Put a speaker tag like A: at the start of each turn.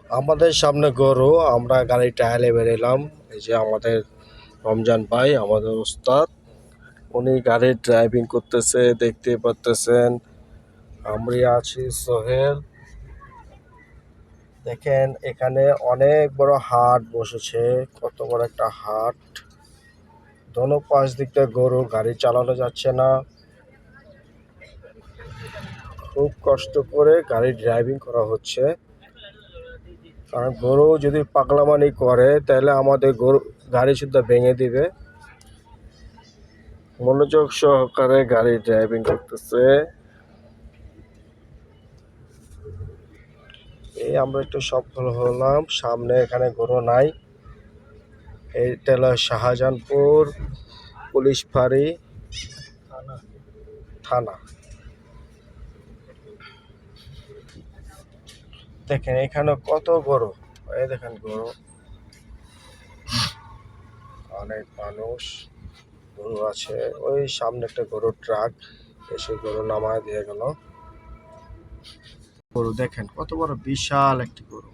A: আমাদের সামনে গরু, আমরা গাড়ি টায়ালে বেরোলাম। এই যে আমাদের রমজান ভাই, আমাদের ওস্তাদ, উনি গাড়ি ড্রাইভিং করতেছে, দেখতে পারতেছেন। আমরা আছি সোহেল। দেখেন এখানে অনেক বড় হাট বসেছে, কত বড় একটা হাট। দোনো পাশ দিক দিয়ে গরু, গাড়ি চালানো যাচ্ছে না, খুব কষ্ট করে গাড়ি ড্রাইভিং করা হচ্ছে। কারণ গরু যদি পাগলামানি করে তাহলে আমাদের গরু গাড়ি শুদ্ধ ভেঙে দিবে। মনোযোগ সহকারে গাড়ি ড্রাইভিং করতেছে। এই আমরা একটু সফল হলাম। সামনে এখানে গরু নাই। এইটা হলো শাহজাহানপুর পুলিশ ফাঁড়ি থানা। দেখেন এখানে কত গরু, এই দেখেন গরু, অনেক মানুষ, গরু আছে। ওই সামনে একটা গরুর ট্রাক এসে গরু নামায় দিয়ে গেল। গরু দেখেন কত বড়, বিশাল একটি গরু।